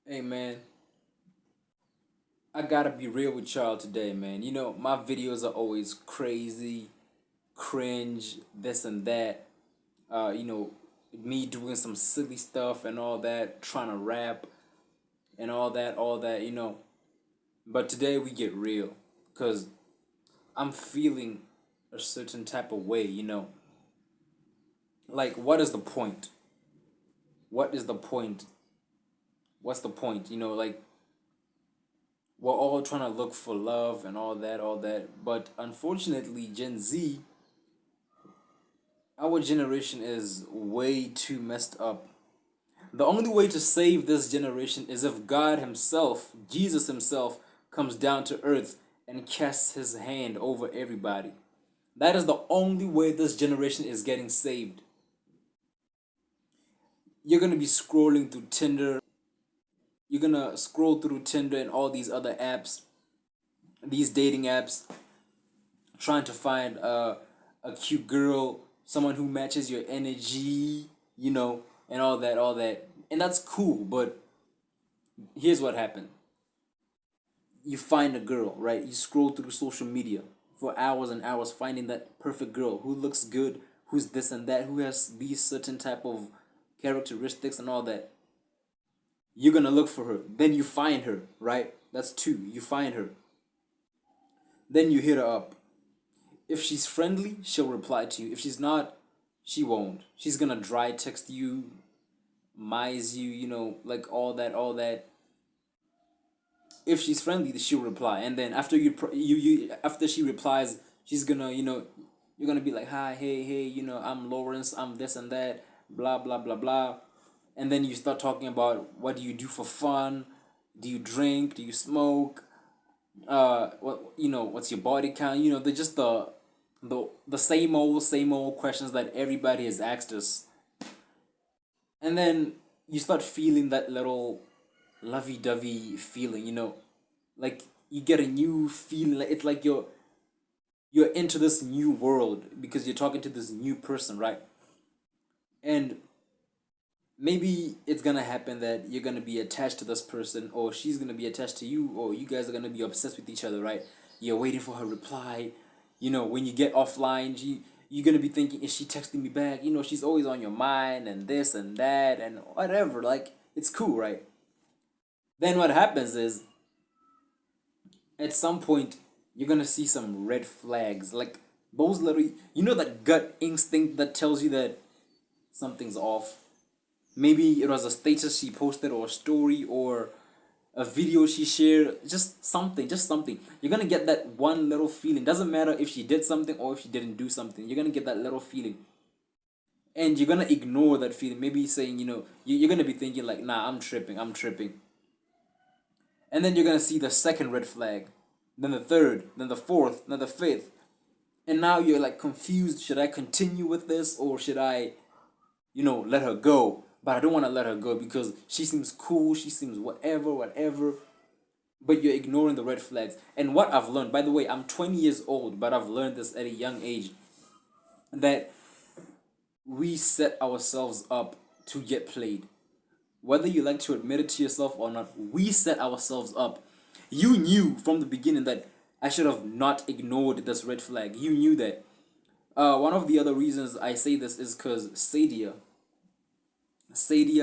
Hey man, I gotta be real with y'all today, man. My videos are always crazy, cringe, this and that. Uh, you know, Me doing some silly stuff and all that, trying to rap and all that. But today we get real, cause I'm feeling a certain type of way. Like, what is the point? What is the point? What's the point? Like, we're all trying to look for love and all that. But unfortunately, Gen Z, our generation is way too messed up. The only way to save this generation is if God Himself, Jesus Himself, comes down to earth and casts His hand over everybody. That is the only way this generation is getting saved. You're gonna be scrolling through Tinder. You're gonna scroll through Tinder and all these other apps, these dating apps, trying to find a cute girl, someone who matches your energy, and all that. And that's cool, but here's what happened. You find a girl, right? You scroll through social media for hours and hours finding that perfect girl who looks good, who's this and that, who has these certain type of characteristics and all that. You're gonna look for her. Then you find her, right? That's two. You find her. Then you hit her up. If she's friendly, she'll reply to you. If she's not, she won't. She's gonna dry text you, mise you, like all that. If she's friendly, she'll reply, and then after after she replies, she's gonna, you're gonna be like, hi, hey, I'm Lawrence, I'm this and that, blah blah blah blah, and then you start talking about what do you do for fun, do you drink, do you smoke, what's your body count, they're just the same old questions that everybody has asked us. And then you start feeling that little lovey-dovey feeling, like you get a new feeling, like it's like you're into this new world because you're talking to this new person, right? And maybe it's gonna happen that you're gonna be attached to this person, or she's gonna be attached to you, or you guys are gonna be obsessed with each other, right? You're waiting for her reply. When you get offline, you're gonna be thinking, is she texting me back? She's always on your mind, and this and that and whatever. Like, it's cool, right? Then what happens is, at some point, you're gonna see some red flags, like those little, that gut instinct that tells you that something's off. Maybe it was a status she posted, or a story, or a video she shared, just something. You're gonna get that one little feeling. Doesn't matter if she did something or if she didn't do something. You're gonna get that little feeling, and you're gonna ignore that feeling. Maybe saying, you're gonna be thinking like, nah, I'm tripping. And then you're gonna see the second red flag, then the third, then the fourth, then the fifth, and now you're like confused. Should I continue with this, or should I, let her go? But I don't want to let her go because she seems cool, she seems whatever. But you're ignoring the red flags. And what I've learned, by the way, I'm 20 years old, but I've learned this at a young age, that we set ourselves up to get played. Whether you like to admit it to yourself or not, we set ourselves up. You knew from the beginning that I should have not ignored this red flag. You knew that. One of the other reasons I say this is because Sadia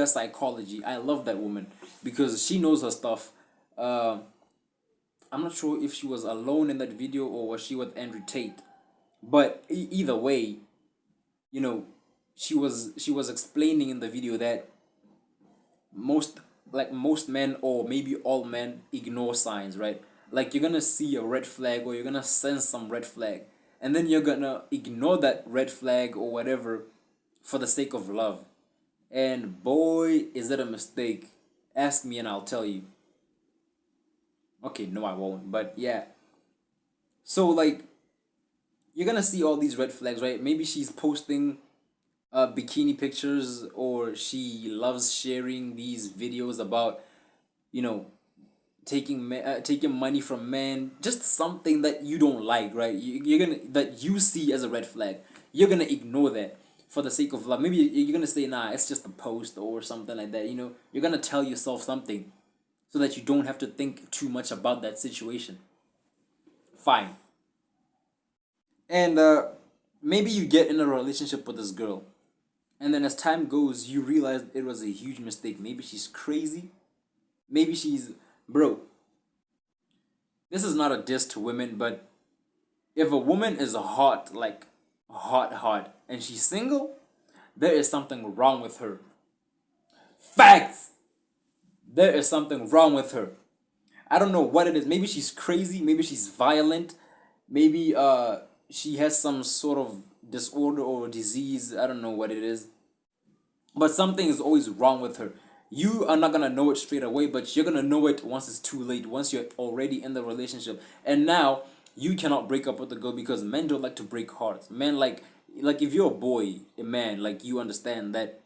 Psychology. I love that woman because she knows her stuff. Uh, I'm not sure if she was alone in that video or was she with Andrew Tate, but either way, you know, she was explaining in the video that most most men, or maybe all men, ignore signs, right? Like, you're gonna see a red flag, or you're gonna sense some red flag, and then you're gonna ignore that red flag or whatever for the sake of love. And boy, is it a mistake. Ask me and I'll tell you. Okay, no, I won't, but yeah. So, like, you're gonna see all these red flags, right? Maybe she's posting bikini pictures, or she loves sharing these videos about, you know, taking money from men. Just something that you don't like, right? You're gonna, that you see as a red flag. You're gonna ignore that for the sake of love. Maybe you're gonna say, nah, it's just a post or something like that. You're gonna tell yourself something. so that you don't have to think too much about that situation. Fine. And maybe you get in a relationship with this girl, and then as time goes, you realize it was a huge mistake. Maybe she's crazy. Maybe she's. Bro, this is not a diss to women, but if a woman is hot, like hot, and she's single, there is something wrong with her. Facts! There is something wrong with her. I don't know what it is. Maybe she's crazy. Maybe she's violent. Maybe she has some sort of disorder or disease. I don't know what it is. But something is always wrong with her. You are not gonna know it straight away, but you're gonna know it once it's too late, once you're already in the relationship. And now you cannot break up with the girl because men don't like to break hearts. Men like if you're a boy, a man, like you understand that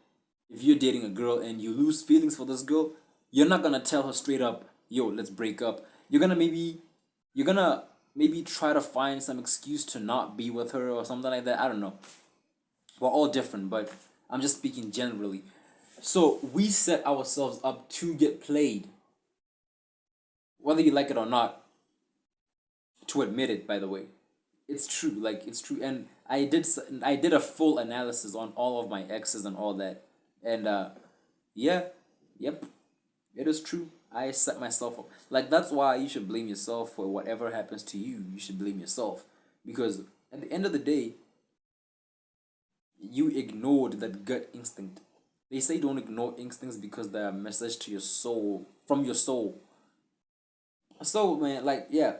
if you're dating a girl and you lose feelings for this girl, you're not gonna tell her straight up, yo, let's break up. You're gonna maybe try to find some excuse to not be with her or something like that. I don't know. We're all different, but I'm just speaking generally. So we set ourselves up to get played, whether you like it or not, to admit it, by the way. It's true, like it's true. And I did a full analysis on all of my exes and all that. And yeah, yep, it is true. I set myself up. Like that's why you should blame yourself for whatever happens to you. You should blame yourself because at the end of the day, you ignored that gut instinct. They say don't ignore instincts because they're a message to your soul from your soul. So man, like yeah,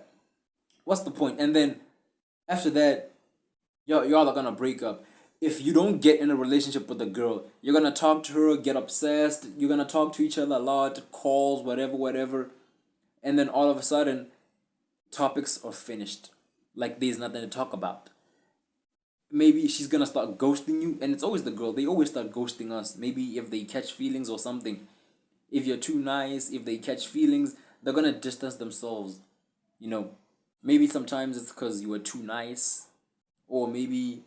what's the point? And then after that, y'all are gonna break up. If you don't get in a relationship with a girl, you're gonna talk to her, get obsessed. You're gonna talk to each other a lot, calls, whatever, and then all of a sudden, topics are finished. Like there's nothing to talk about. Maybe she's gonna start ghosting you, and it's always the girl. They always start ghosting us. Maybe if they catch feelings or something. If you're too nice, if they catch feelings, they're gonna distance themselves. You know, maybe sometimes it's because you were too nice, or maybe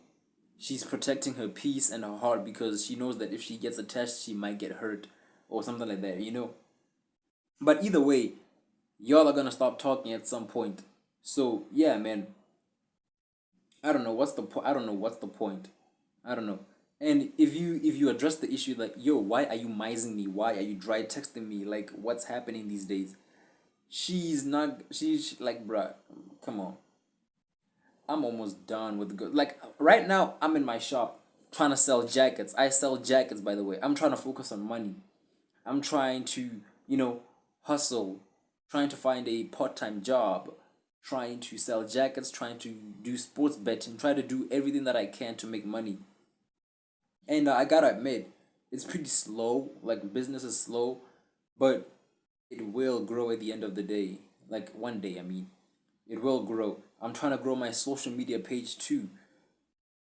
she's protecting her peace and her heart because she knows that if she gets attached, she might get hurt, or something like that. You know. But either way, y'all are gonna stop talking at some point. So yeah, man. I don't know what's the point. I don't know what's the point. I don't know. And if you address the issue like, yo, why are you mising me? Why are you dry texting me? Like, what's happening these days? She's not. She's like, bruh, come on. I'm almost done with the good. Like right now, I'm in my shop trying to sell jackets. I sell jackets, by the way. I'm trying to focus on money. I'm trying to, hustle, trying to find a part-time job, trying to sell jackets, trying to do sports betting, try to do everything that I can to make money. And I gotta admit, it's pretty slow. Like business is slow, but it will grow at the end of the day. Like one day, I mean, it will grow. I'm trying to grow my social media page too.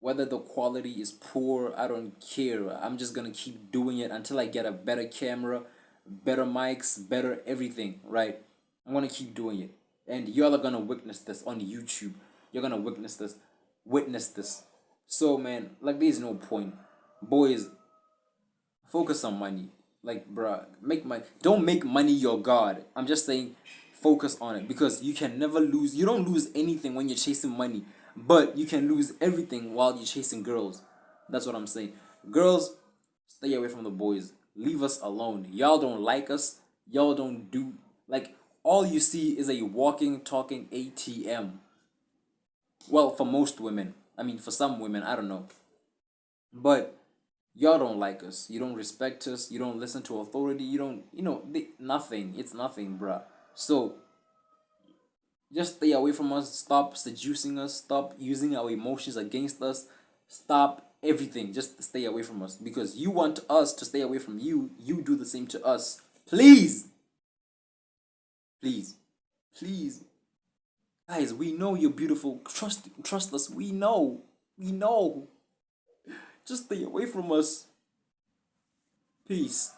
Whether the quality is poor, I don't care. I'm just gonna keep doing it until I get a better camera, better mics, better everything, right? I'm gonna keep doing it. And y'all are gonna witness this on YouTube. You're gonna witness this. Witness this. So man, like there's no point. Boys, focus on money. Like, bruh, make money. Don't make money your god. I'm just saying, focus on it because you can never lose. You don't lose anything when you're chasing money, but you can lose everything while you're chasing girls. That's what I'm saying. Girls, stay away from the boys. Leave us alone. Y'all don't like us. Y'all don't do like all you see is a walking, talking ATM. Well, for most women. I mean, for some women, I don't know. But y'all don't like us. You don't respect us. You don't listen to authority. You don't, nothing. It's nothing, bruh. So just stay away from us. Stop seducing us. Stop using our emotions against us. Stop everything. Just stay away from us because you want us to stay away from you. You do the same to us. Please, please, please, guys. We know you're beautiful. Trust us. We know. We know. Just stay away from us. Peace.